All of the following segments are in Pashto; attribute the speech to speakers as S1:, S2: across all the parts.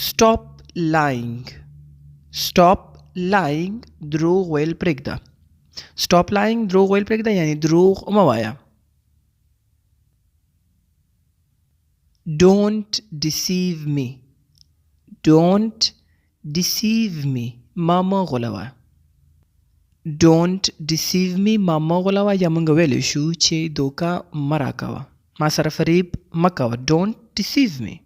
S1: stop lying. stop lying دروغ ویل پرېږده. stop lying دروغ ویل پرېږده یعنی دروغ مه وایه. don't deceive me. don't deceive me ما مه غولوه. don't deceive me ما مه غولوه یا موږ ویلی شو چې دوکه مه راکوه، ما سره فریب مه کوه. don't deceive me.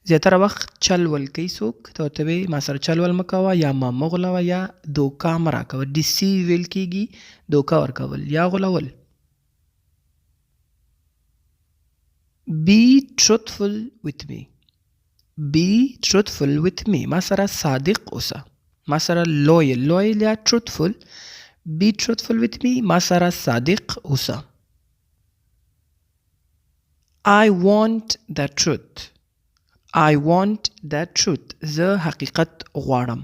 S1: زیاتره وخت چل ول کوي څوک، ته ورته وایي ما سره چل ول مه کوه یا ما مه غولوه یا دوکه مه راکوه. deceive ویل کېږي دوکه ورکول یا غولول. be truthful with me. be truthful with me ما سره صادق اوسه، ما سره loyal یا truthful. be truthful with me ما سره صادق اوسه. I want the truth. I want the truth زه حقیقت غواړم.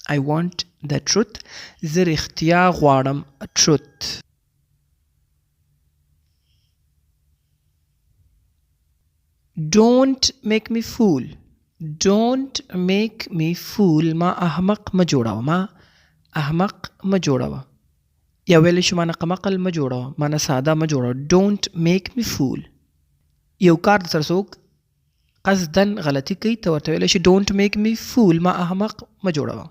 S1: I want the truth زه رښتیا غواړم. truth. don't make me fool. don't make me fool ما احمق ما جوړوه، ما احمق ما جوړوه یا ویلی شو ما نقمقل ما جوړوه، ما نه ساده ما جوړوه. don't make me fool. یو کار در سره څوک قصدن غلطي کوي ته ورته ویلی شي don't make me fool ما احمق ما جوړوه.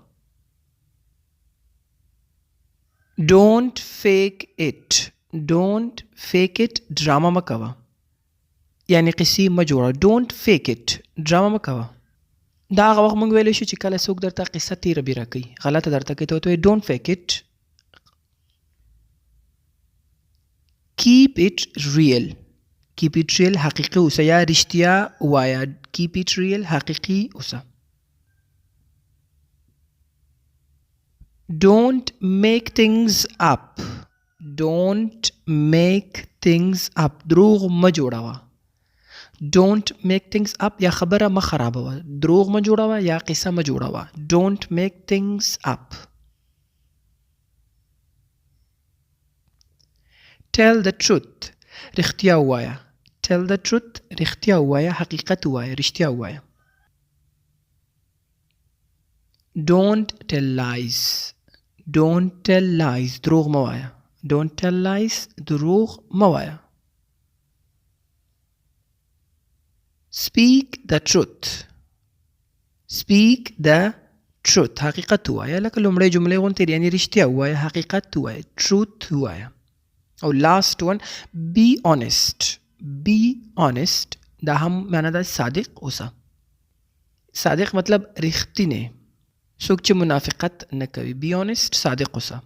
S1: don't fake it. don't fake it ډرامه مه کوه یعنی قصې مه جوړه. don't fake it ډرامه مه کوه. دا هغه وخت موږ ویلی شو چې کله څوک درته قصه تیره بیره کوي، غلطه درته کوي، ته ورته وایي don't fake it. keep it real. keep it real حقیقي اوسه یا رښتیا وایه. keep it real حقیقي اوسه. don't make things up. don't make things up دروغ مه جوړوه. don't make things up یا خبره مه خرابوه، دروغ مه جوړوه یا قصه مه جوړوه. don't make things up. tell the truth رښتیا ووایه. tell the truth رښتیا ووایه، حقیقت ووایه، رښتیا ووایه. don't tell lies. don't tell lies دروغ مه وایه. don't tell lies دروغ مه وایه. speak the truth. speak the truth حقیقت ووایه، لکه لومړی جملې غوندې یعنی رښتیا ووایه، حقیقت ووایه، truth ووایه. او last one be honest. be honest دا هم معنی ده صادق اوسه. صادق مطلب رښتینی، څوک چې منافقت نه کوي. be honest صادق اوسه.